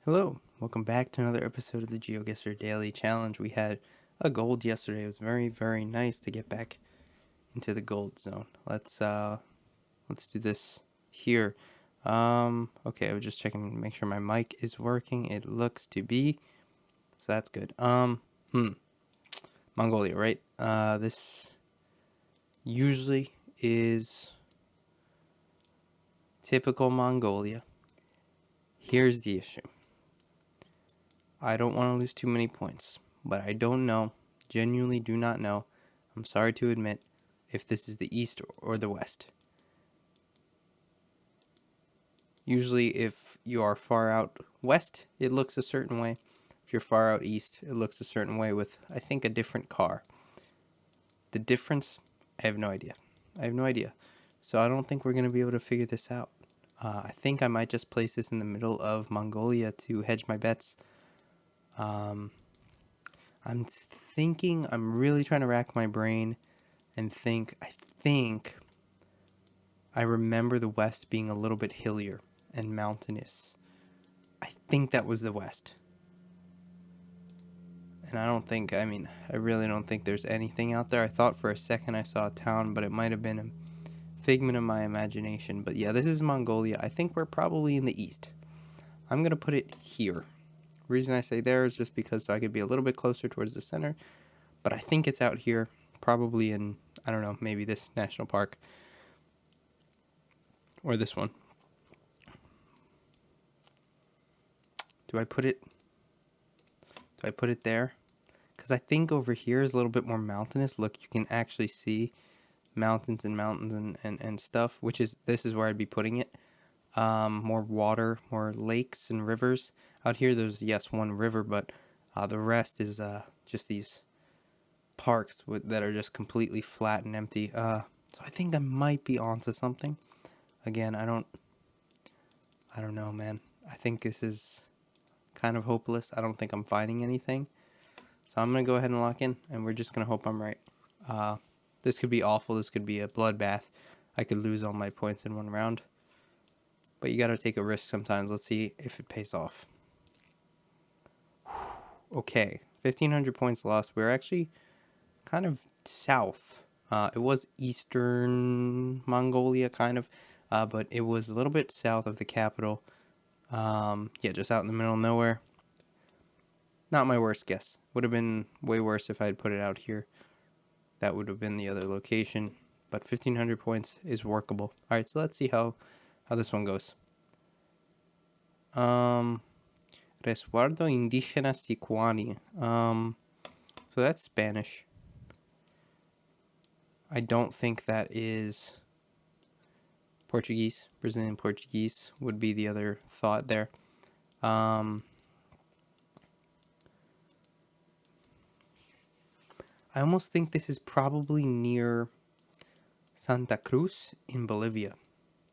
Hello, welcome back to another episode of the Geoguessr Daily Challenge. We had a gold yesterday. It was very, very nice to get back into the gold zone. Let's do this here. Okay, I was just checking to make sure my mic is working. It looks to be, so that's good. Mongolia, right? This usually is typical Mongolia. Here's the issue. I don't want to lose too many points, but I don't know, genuinely do not know, I'm sorry to admit, if this is the east or the west. Usually if you are far out west, it looks a certain way. If you're far out east, it looks a certain way with, I think, a different car. The difference, I have no idea. So I don't think we're going to be able to figure this out. I think I might just place this in the middle of Mongolia to hedge my bets. I'm really trying to rack my brain and think. I remember the west being a little bit hillier and mountainous. I think that was the west. And I really don't think there's anything out there. I thought for a second I saw a town, but it might have been a figment of my imagination. But yeah, this is Mongolia. I think we're probably in the east. I'm going to put it here. Reason I say there is just because so I could be a little bit closer towards the center. But I think it's out here, probably in, I don't know, maybe this national park. Or this one. Do I put it there? Because I think over here is a little bit more mountainous. Look, you can actually see mountains and stuff, this is where I'd be putting it. More water, more lakes and rivers. Out here there's, yes, one river, but the rest is just these parks that are just completely flat and empty. So I think I might be onto something. Again, I don't know, man. I think this is kind of hopeless. I don't think I'm finding anything. So I'm going to go ahead and lock in, and we're just going to hope I'm right. This could be awful. This could be a bloodbath. I could lose all my points in one round. But you got to take a risk sometimes. Let's see if it pays off. Okay, 1,500 points lost. We're actually kind of south. It was eastern Mongolia, kind of, but it was a little bit south of the capital. Yeah, just out in the middle of nowhere. Not my worst guess. Would have been way worse if I had put it out here. That would have been the other location. But 1,500 points is workable. All right, so let's see how this one goes. Resguardo Indígena Sicuani. So that's Spanish. I don't think that is Portuguese. Brazilian Portuguese would be the other thought there. I almost think this is probably near Santa Cruz in Bolivia,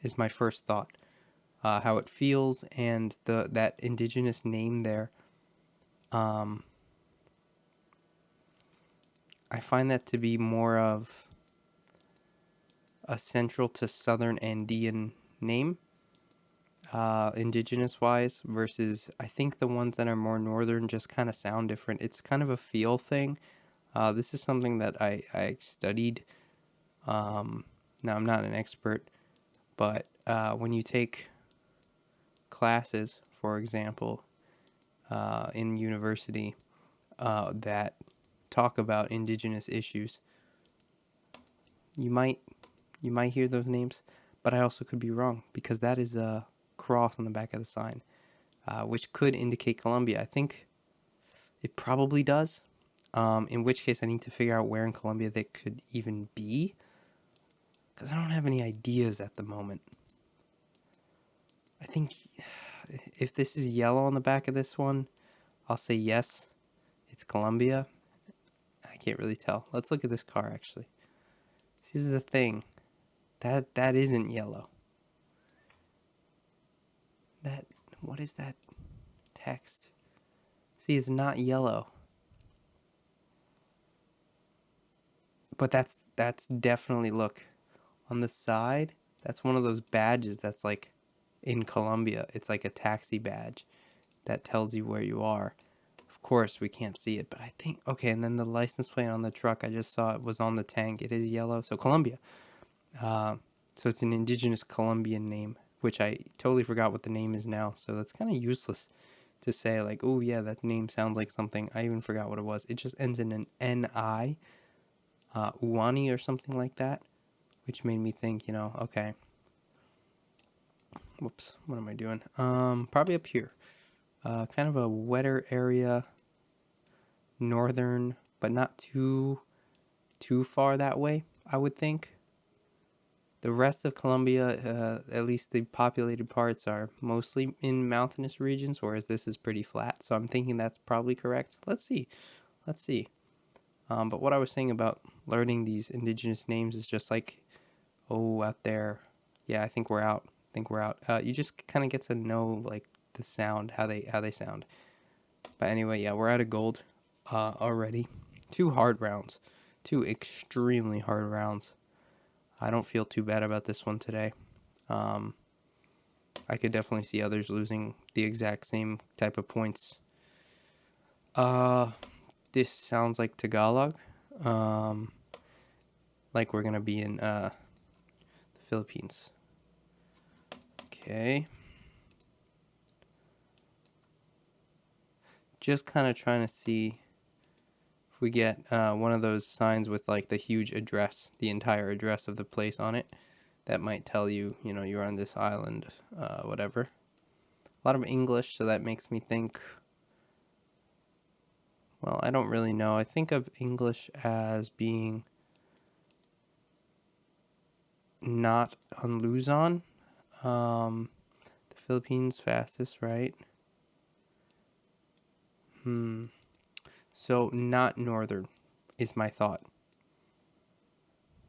is my first thought. How it feels and that indigenous name there. I find that to be more of a central to southern Andean name, indigenous wise, versus I think the ones that are more northern just kind of sound different. It's kind of a feel thing. This is something that I studied. Now, I'm not an expert, but when you take classes, for example, in university that talk about indigenous issues, you might hear those names, but I also could be wrong because that is a cross on the back of the sign, which could indicate Colombia. I think it probably does. In which case I need to figure out where in Colombia they could even be, because I don't have any ideas at the moment. I think if this is yellow on the back of this one, I'll say yes, it's Colombia. I can't really tell. Let's look at this car, actually. This is the thing. That isn't yellow. What is that text? See, it's not yellow. But that's definitely, look, on the side, that's one of those badges that's like in Colombia. It's like a taxi badge. that tells you where you are. Of course, we can't see it, but I think, okay, and then the license plate on the truck, I just saw it was on the tank. It is yellow, so Colombia. So it's an indigenous Colombian name, which I totally forgot what the name is now, so that's kind of useless to say, like, oh yeah, that name sounds like something. I even forgot what it was. It just ends in an N-I, Uwani or something like that, which made me think, okay, whoops, what am I doing? Probably up here. Kind of a wetter area, northern, but not too far that way, I would think. The rest of Colombia, at least the populated parts, are mostly in mountainous regions, whereas this is pretty flat. So I'm thinking that's probably correct. Let's see. But what I was saying about learning these indigenous names is just like, oh, out there. Yeah, I think we're out. You just kind of get to know like the sound, how they sound. But anyway, yeah, we're out of gold already. 2 hard rounds. 2 extremely hard rounds. I don't feel too bad about this one today. I could definitely see others losing the exact same type of points. This sounds like Tagalog. Like we're gonna be in the Philippines. Okay. Just kind of trying to see if we get one of those signs with like the huge address, the entire address of the place on it. That might tell you, you're on this island, whatever. A lot of English, so that makes me think, well, I don't really know. I think of English as being not on Luzon. The Philippines fastest, right? So not northern is my thought.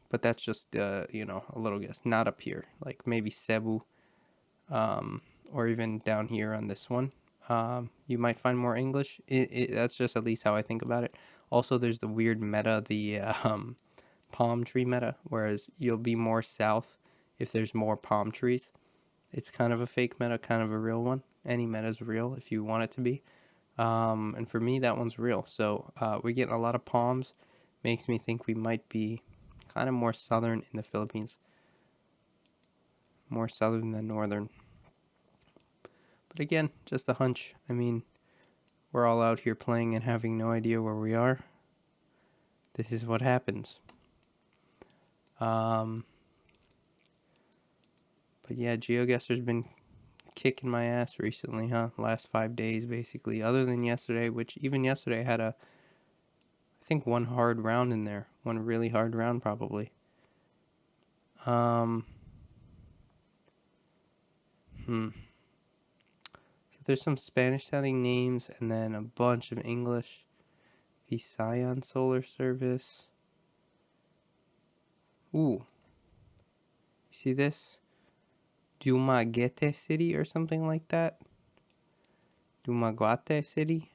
But that's just, a little guess. Not up here. Like maybe Cebu, or even down here on this one. You might find more English. That's just at least how I think about it. Also, there's the weird meta, the palm tree meta, whereas you'll be more south if there's more palm trees. It's kind of a fake meta, kind of a real one. Any meta is real if you want it to be. And for me, that one's real. So we're getting a lot of palms. Makes me think we might be kind of more southern in the Philippines. More southern than northern. But again, just a hunch. I mean, we're all out here playing and having no idea where we are. This is what happens. But yeah, Geoguessr's been kicking my ass recently, huh? Last 5 days, basically. Other than yesterday, which even yesterday had I think one hard round in there. One really hard round, probably. So there's some Spanish-sounding names, and then a bunch of English. Visayan Solar Service. Ooh. You see this? Dumaguete City or something like that? Dumaguete City?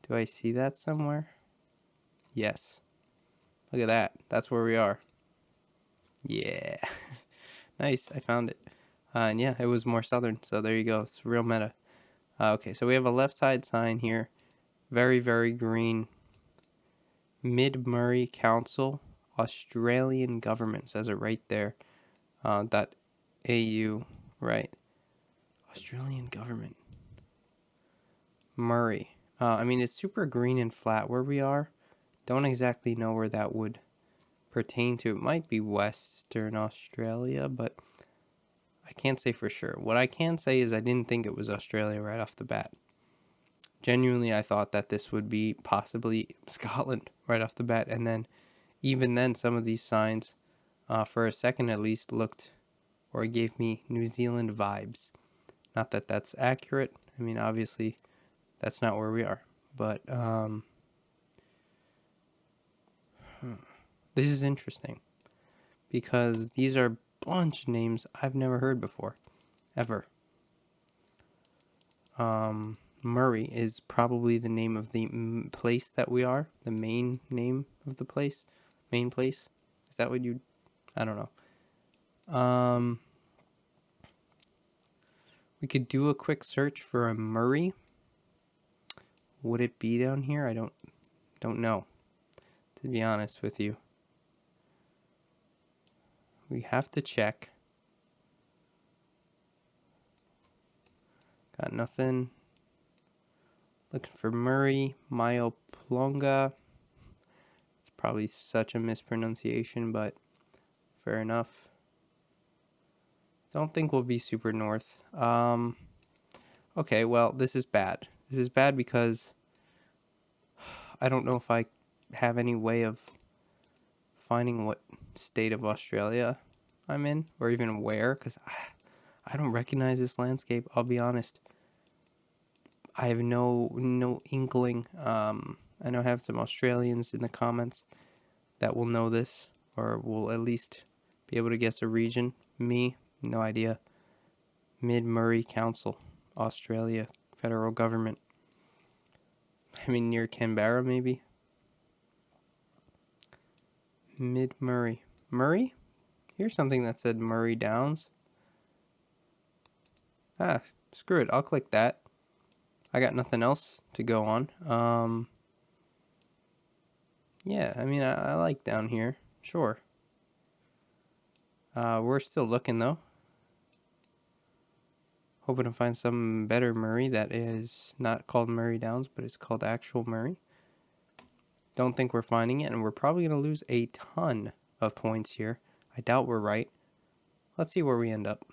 Do I see that somewhere? Yes. Look at that. That's where we are. Yeah. Nice. I found it. And yeah, it was more southern. So there you go. It's real meta. Okay, so we have a left side sign here. Very, very green. Mid-Murray Council. Australian government says it right there. .au. Right. Australian government. Murray. I mean, it's super green and flat where we are. Don't exactly know where that would pertain to. It might be Western Australia, but I can't say for sure. What I can say is I didn't think it was Australia right off the bat. Genuinely, I thought that this would be possibly Scotland right off the bat. And then, even then, some of these signs, for a second at least, looked or gave me New Zealand vibes. Not that that's accurate. I mean, obviously, that's not where we are. But this is interesting because these are a bunch of names I've never heard before, ever. Murray is probably the name of the place that we are, the main name of the place. Main place? Is that what you... I don't know. We could do a quick search for a Murray. Would it be down here? I don't know, to be honest with you. We have to check. Got nothing. Looking for Murray, Myoplonga. It's probably such a mispronunciation, but fair enough. Don't think we'll be super north. Okay, well, this is bad. This is bad because I don't know if I have any way of finding what state of Australia I'm in, or even where, because I don't recognize this landscape. I'll be honest. I have no inkling. I know I have some Australians in the comments that will know this, or will at least be able to guess a region. Me, no idea. Mid-Murray Council, Australia, federal government. I mean, near Canberra, maybe. Mid-Murray. Murray? Here's something that said Murray Downs. Ah, screw it. I'll click that. I got nothing else to go on. Yeah, I mean, I like down here. Sure. We're still looking, though. Hoping to find some better Murray that is not called Murray Downs, but it's called actual Murray. Don't think we're finding it, and we're probably going to lose a ton of points here. I doubt we're right. Let's see where we end up.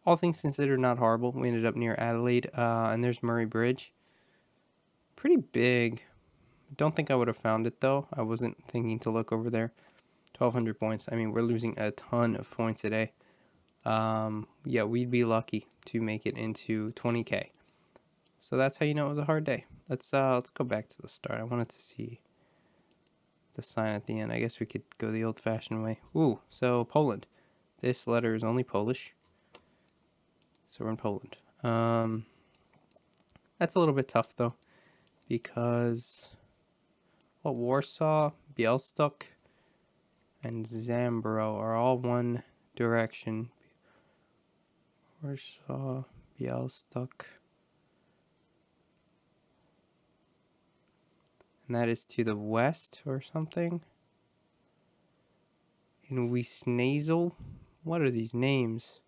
All things considered, not horrible. We ended up near Adelaide, and there's Murray Bridge. Pretty big. Don't think I would have found it, though. I wasn't thinking to look over there. 1,200 points. I mean, we're losing a ton of points today. Yeah, we'd be lucky to make it into 20K. So that's how you know it was a hard day. Let's go back to the start. I wanted to see the sign at the end. I guess we could go the old-fashioned way. Ooh, so Poland. This letter is only Polish. So we're in Poland. That's a little bit tough, though, because Warsaw, Białystok, and Zambro are all one direction. Warsaw, Białystok. And that is to the west or something. In Wisnazel? What are these names?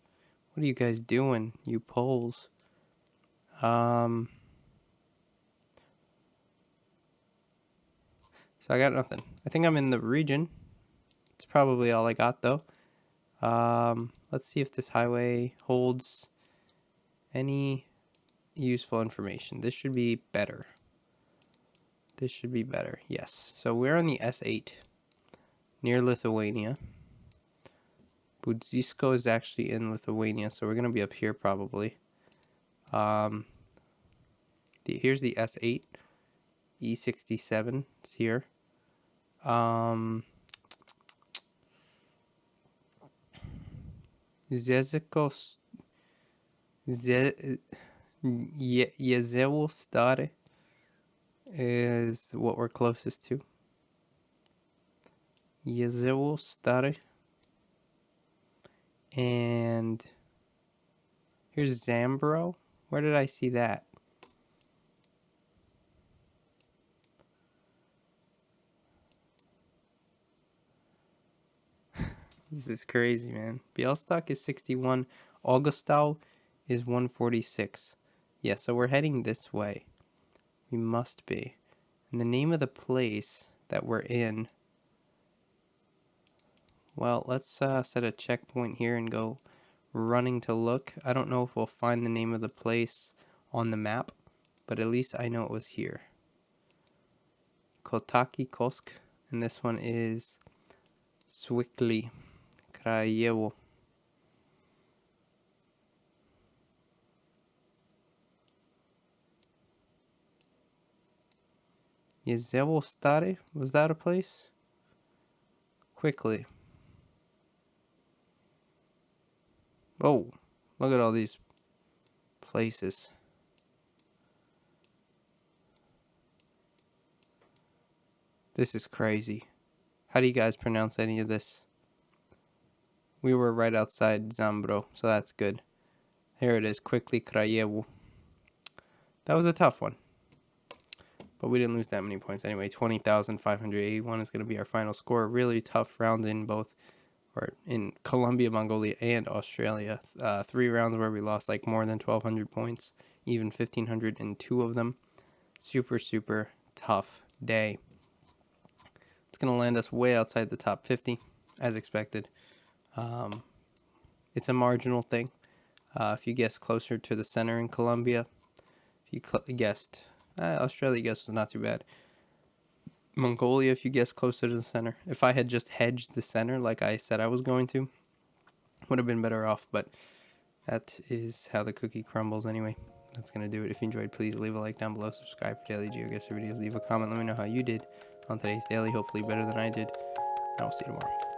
What are you guys doing, you Poles? So I got nothing. I think I'm in the region. It's probably all I got, though. Let's see if this highway holds any useful information. This should be better. This should be better. Yes. So we're on the S8 near Lithuania. Budzisko is actually in Lithuania, so we're going to be up here probably. Here's the S8. E67 is here. Jezewostare is what we're closest to. Jezewostare. And here's Zambro. Where did I see that? This is crazy, man. Białystok is 61. Augustau is 146. Yeah, so we're heading this way. We must be. And the name of the place that we're in... Well, let's set a checkpoint here and go running to look. I don't know if we'll find the name of the place on the map, but at least I know it was here. Kotaki Kosk, and this one is Swikli Krajewo. Jezewostare? Was that a place? Quickly. Oh, look at all these places. This is crazy. How do you guys pronounce any of this? We were right outside Zambro, so that's good. Here it is, quickly Krajewu. That was a tough one, but we didn't lose that many points anyway. 20,581 is going to be our final score. Really tough round in both, or in Colombia, Mongolia, and Australia. 3 rounds where we lost like more than 1,200 points, even 1,500 in 2 of them. Super, super tough day. It's going to land us way outside the top 50, as expected. It's a marginal thing. If you guessed closer to the center in Colombia, if you guessed, Australia guess was not too bad. Mongolia, if you guessed closer to the center. If I had just hedged the center like I said I was going to, would have been better off, but that is how the cookie crumbles anyway. That's going to do it. If you enjoyed, please leave a like down below, subscribe for daily Geoguessr videos, leave a comment, let me know how you did on today's daily, hopefully better than I did, and I'll see you tomorrow.